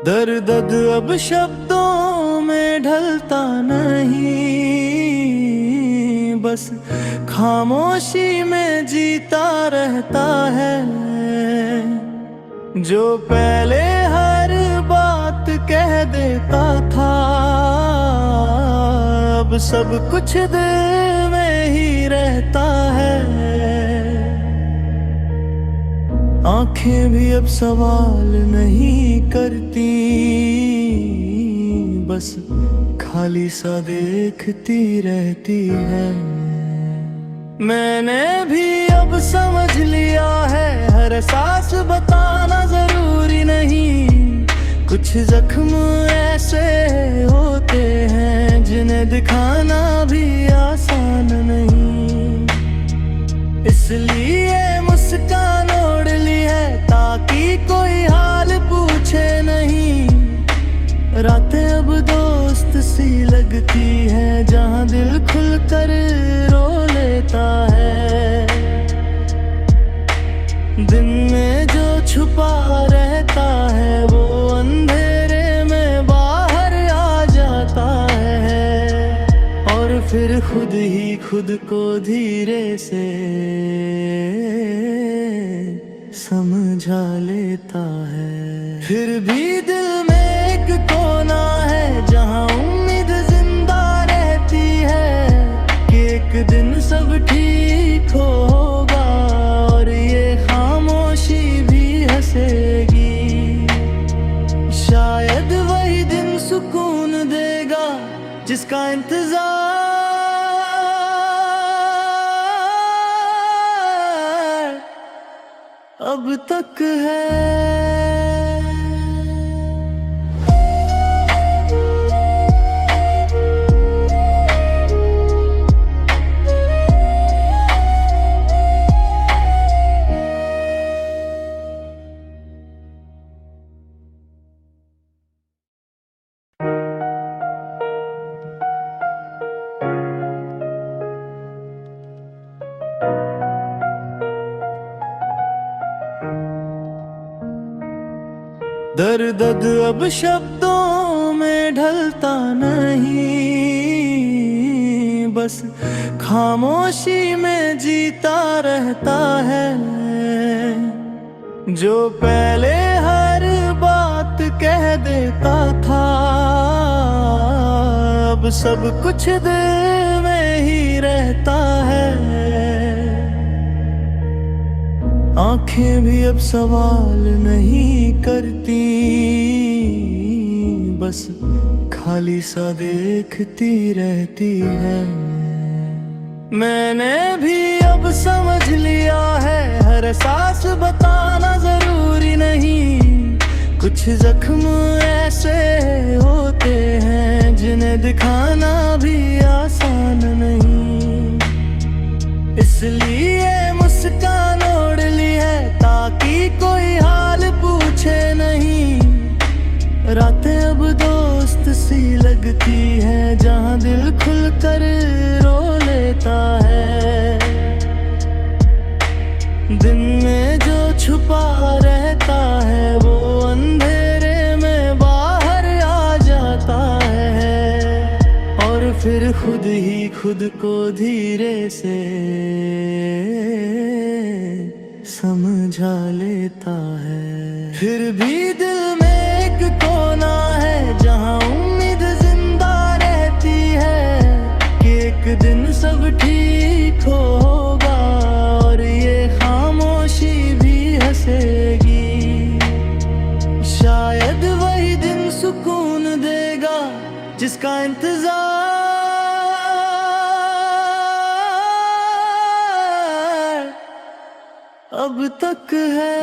दर्द अब शब्दों में ढलता नहीं, बस खामोशी में जीता रहता है। जो पहले हर बात कह देता था, अब सब कुछ दिल में ही रहता है। आंखें भी अब सवाल नहीं करती, बस खाली सा देखती रहती है। मैंने भी अब समझ लिया है, हर सांस बताना जरूरी नहीं। कुछ जख्म ऐसे होते हैं जिन्हें दिखाना भी आसान नहीं। इसलिए मुस्कान ओढ़ ली है ताकि कोई हाल पूछे नहीं। रातें अब दोस्त सी लगती है, जहां दिल खुलकर रो लेता है। दिन में जो छुपा रहता है, वो अंधेरे में बाहर आ जाता है। और फिर खुद ही खुद को धीरे से समझा लेता है। फिर भी दिल में एक कोना है, जहां उम्मीद जिंदा रहती है कि एक दिन सब ठीक होगा और ये खामोशी भी हंसेगी। शायद वही दिन सुकून देगा जिसका इंतजार अब तक है। दर्द अब शब्दों में ढलता नहीं, बस खामोशी में जीता रहता है। जो पहले हर बात कह देता था, अब सब कुछ दिल में ही रहता है। आंखें भी अब सवाल नहीं करती, बस खाली सा देखती रहती है। मैंने भी अब समझ लिया है, हर सांस बताना जरूरी नहीं। कुछ जख्म ऐसे होते हैं जिन्हें दिखाना भी आसान नहीं। इसलिए मुस्कान ओढ़ ली है ताकि कोई हाल पूछे नहीं। रातें अब दोस्त सी लगती है, जहां दिल खुलकर रो लेता है। दिन में जो छुपा रहता है, वो अंधेरे में बाहर आ जाता है। और फिर खुद ही खुद को धीरे से समझा लेता है। फिर भी दिल में एक कोना है, जहां उम्मीद जिंदा रहती है कि एक दिन सब ठीक होगा और ये खामोशी भी हंसेगी। शायद वही दिन सुकून देगा जिसका इंतजार अब तक है।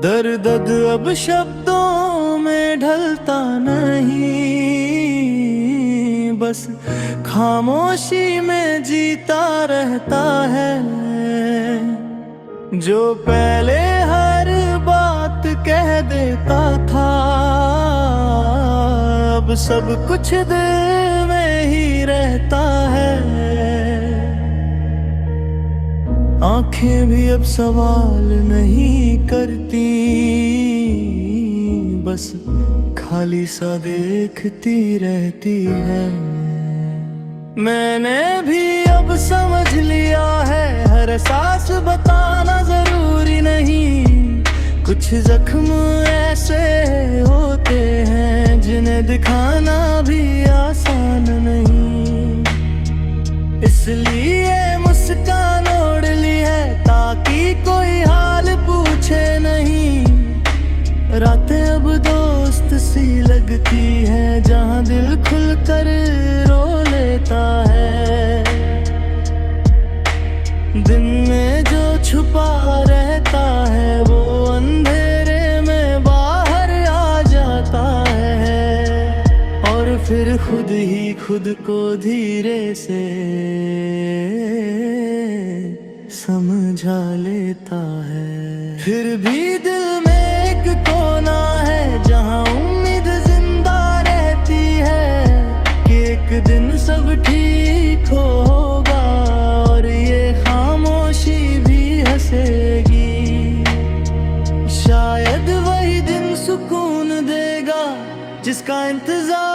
दर्द अब शब्दों ढलता नहीं, बस खामोशी में जीता रहता है। जो पहले हर बात कह देता था, अब सब कुछ दिल में ही रहता है। आंखें भी अब सवाल नहीं करती, बस खाली सा देखती रहती है। मैंने भी अब समझ लिया है, हर सांस बताना जरूरी नहीं। कुछ जख्म ऐसे होते हैं जिन्हें दिखाना भी आसान नहीं। इसलिए मुस्कान ओढ़ ली है ताकि कोई हाल पूछे नहीं। रातें अब दोस्त सी लगती है, जहां दिल खुलकर रो लेता है। दिन में जो छुपा रहता है, वो अंधेरे में बाहर आ जाता है। और फिर खुद ही खुद को धीरे से समझा लेता है। फिर भी दिल में एक कोना है, जहां उम्मीद जिंदा रहती है कि एक दिन सब ठीक होगा और ये खामोशी भी हंसेगी। शायद वही दिन सुकून देगा जिसका इंतजार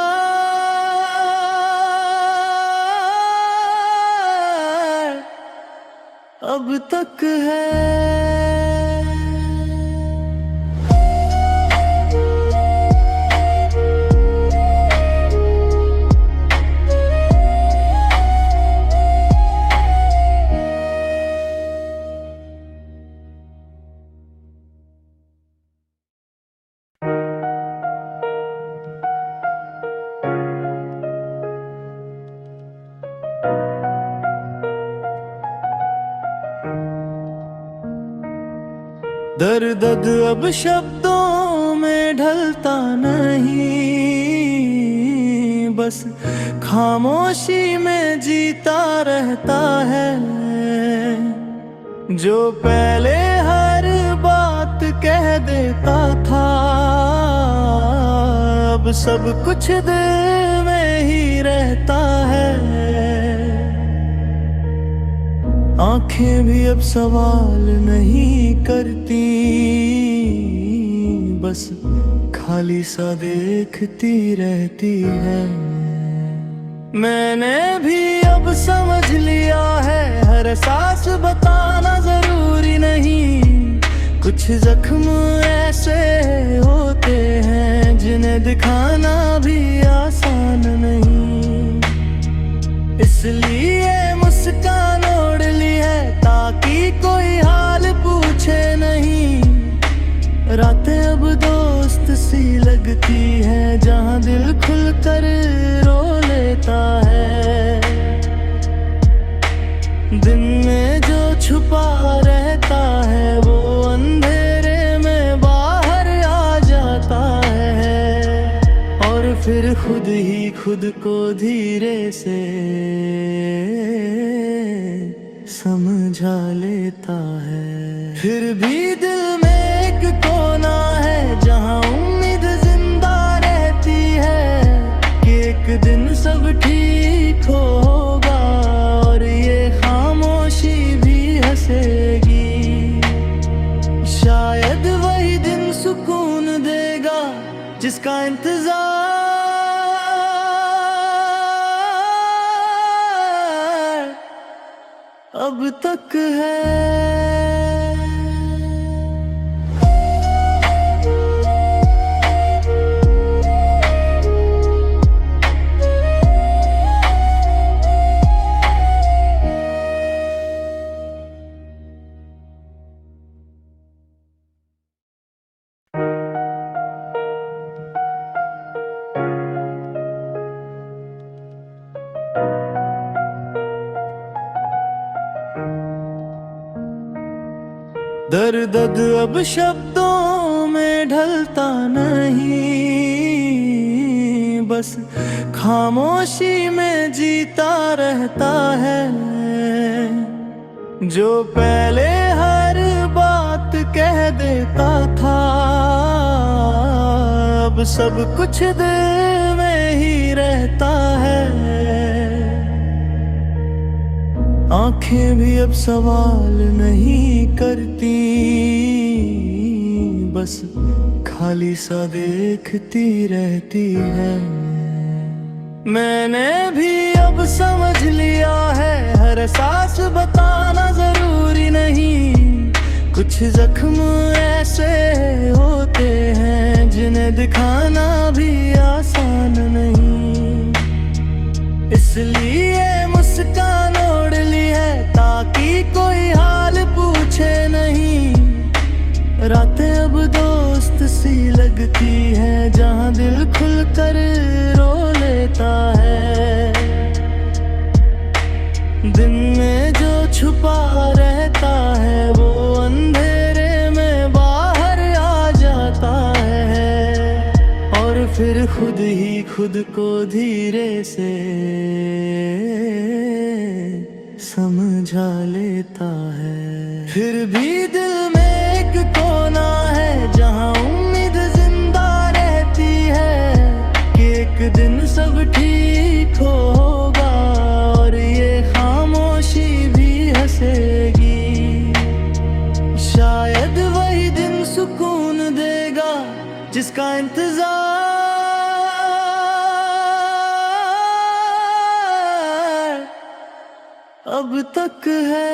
अब तक है। दर्द अब शब्दों में ढलता नहीं, बस खामोशी में जीता रहता है। जो पहले हर बात कह देता था, अब सब कुछ दिल में ही रहता है। आंखें भी अब सवाल नहीं करती, बस खाली सा देखती रहती है। मैंने भी अब समझ लिया है, हर सांस बताना जरूरी नहीं। कुछ जख्म ऐसे होते हैं जिन्हें दिखाना भी आसान नहीं। इसलिए मुस्कान ओढ़ ली है ताकि कोई हाल पूछे नहीं। रातें अब दोस्त सी लगती है, जहां दिल खुलकर रो लेता है। दिन में जो छुपा रहता है, वो अंधेरे में बाहर आ जाता है। और फिर खुद ही खुद को धीरे से समझा लेता है। फिर भी दिल में एक कोना है, जहां उम्मीद जिंदा रहती है कि एक दिन सब ठीक होगा और ये खामोशी भी हंसेगी। शायद वही दिन सुकून देगा जिसका इंतजार अब तक है। दर्द अब शब्दों में ढलता नहीं, बस खामोशी में जीता रहता है। जो पहले हर बात कह देता था, अब सब कुछ दिल में ही रहता है। आंखें भी अब सवाल नहीं करती, बस खाली सा देखती रहती है। मैंने भी अब समझ लिया है, हर सांस बताना जरूरी नहीं। कुछ जख्म ऐसे होते हैं जिन्हें दिखाना भी आसान नहीं। इसलिए मुस्कान ओढ़ ली है ताकि कोई हाल पूछे नहीं। रातें अब दोस्त सी लगती है, जहां दिल खुलकर रो लेता है। दिन में जो छुपा रहता है, वो अंधेरे में बाहर आ जाता है। और फिर खुद ही खुद को धीरे से समझा लेता है। फिर भी दिल में एक कोना है, जहां उम्मीद जिंदा रहती है कि एक दिन सब ठीक होगा और ये खामोशी भी हंसेगी। शायद वही दिन सुकून देगा जिसका इंतजार अब तक है।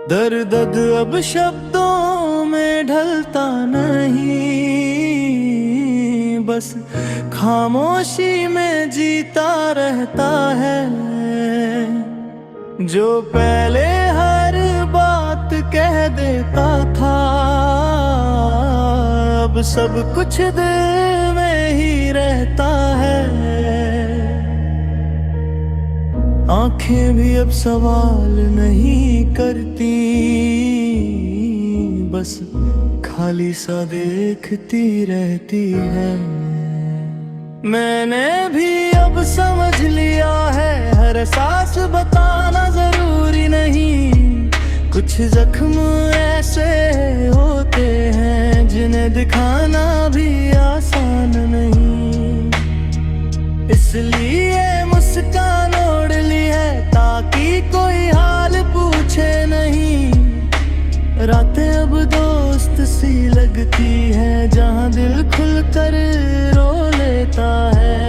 दर्द अब शब्दों में ढलता नहीं, बस खामोशी में जीता रहता है। जो पहले हर बात कह देता था, अब सब कुछ दिल में ही रहता है। आंखें भी अब सवाल नहीं करती, बस खाली सा देखती रहती है। मैंने भी अब समझ लिया है, हर सांस बताना जरूरी नहीं। कुछ जख्म ऐसे होते हैं जिन्हें दिखाना भी आसान नहीं। इसलिए मुस्कान ओढ़ ली है ताकि कोई हाल पूछे नहीं। रातें अब दोस्त सी लगती है, जहां दिल खुलकर रो लेता है।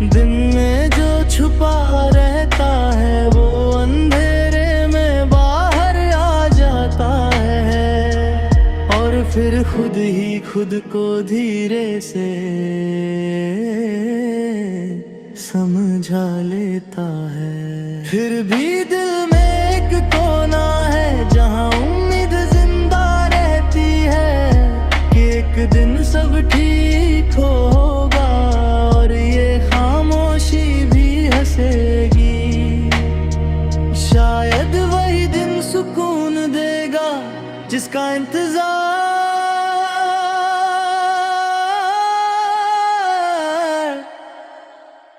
दिन में जो छुपा रहता है, वो अंधेरे में बाहर आ जाता है। और फिर खुद ही खुद को धीरे से समझा लेता है। फिर भी दिल में एक कोना है, जहां उम्मीद जिंदा रहती है कि एक दिन सब ठीक होगा और ये खामोशी भी हंसेगी। शायद वही दिन सुकून देगा जिसका इंतजार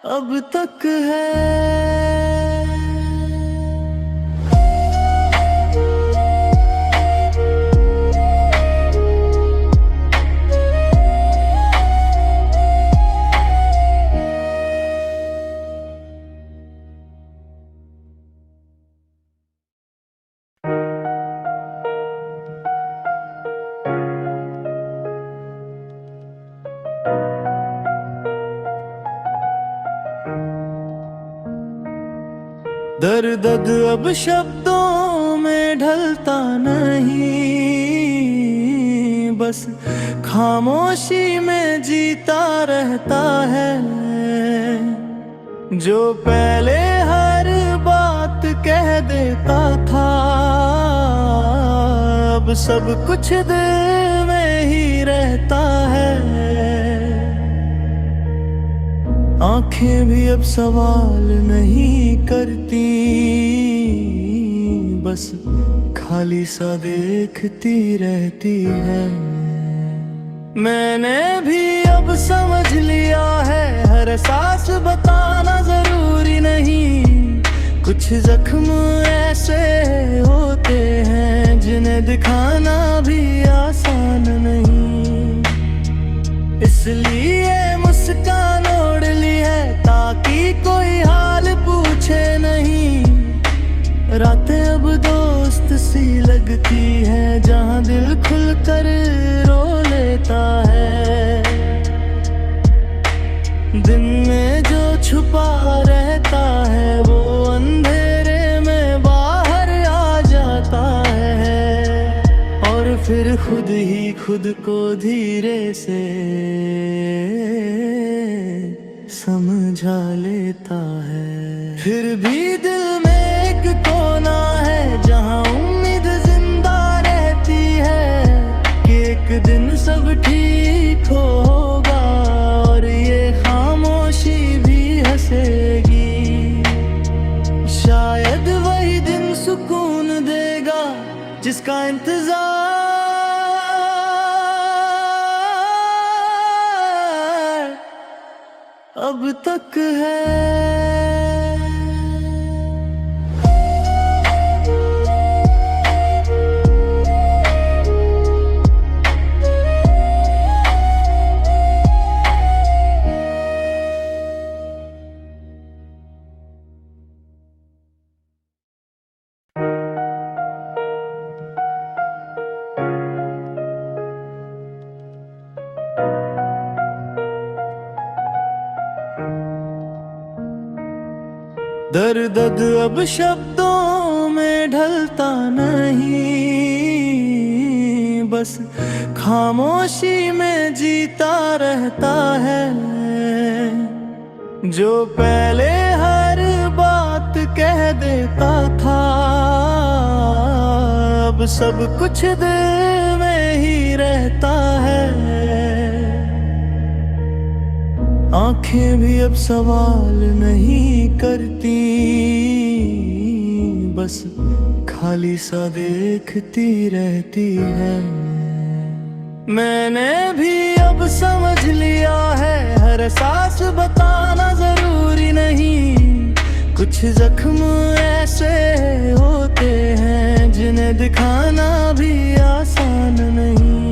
अब तक है। दर्द अब शब्दों में में ढलता नहीं, बस खामोशी में जीता रहता है। जो पहले हर बात कह देता था, अब सब कुछ दिल में ही रहता है। आंखें भी अब सवाल नहीं करती, बस खाली सा देखती रहती है। मैंने भी अब समझ लिया है, हर सांस बताना जरूरी नहीं। कुछ जख्म ऐसे होते हैं जिन्हें दिखाना भी आसान नहीं। इसलिए मुस्कान ओढ़ ली है ताकि कोई हाल पूछे नहीं। रातें अब दोस्त सी लगती है, जहां दिल खुलकर रो लेता है। दिन में जो छुपा रहता है, वो अंधेरे में बाहर आ जाता है, और फिर खुद ही खुद को धीरे से समझा लेता है। फिर भी दिल में एक कोना है, जहां उम्मीद जिंदा रहती है कि एक दिन सब ठीक होगा, और ये खामोशी भी हंसेगी। शायद वही दिन सुकून देगा जिसका इंतजार अब तक है। दर्द अब शब्दों में ढलता नहीं, बस खामोशी में जीता रहता है। जो पहले हर बात कह देता था, अब सब कुछ दिल में ही रहता है। आंखें भी अब सवाल नहीं करती, बस खाली सा देखती रहती है। मैंने भी अब समझ लिया है, हर सांस बताना जरूरी नहीं। कुछ जख्म ऐसे होते हैं जिन्हें दिखाना भी आसान नहीं।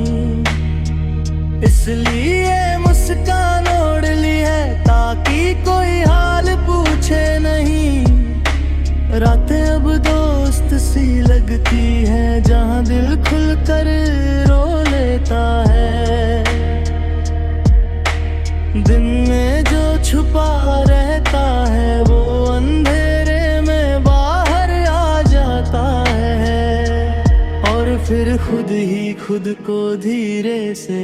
इसलिए मुस्कान ओढ़ ली है ताकि कोई हाल पूछे नहीं। रातें अब दोस्त सी लगती है, जहां दिल खुलकर रो लेता है। दिन में जो छुपा रहता है, वो अंधेरे में बाहर आ जाता है, और फिर खुद ही खुद को धीरे से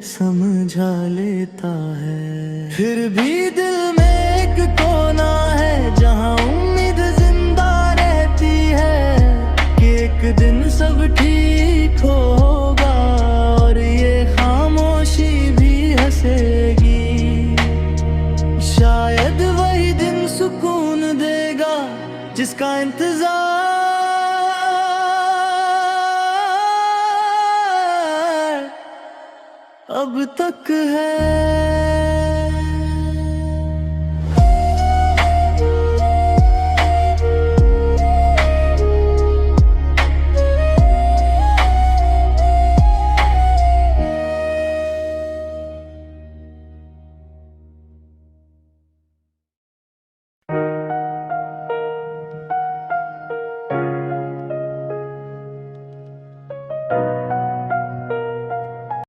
समझा लेता है। फिर भी दिल में एक कोना है, जहां उम्मीद जिंदा रहती है कि एक दिन सब ठीक होगा, और ये खामोशी भी हंसेगी। शायद वही दिन सुकून देगा जिसका इंतजार अब तक है।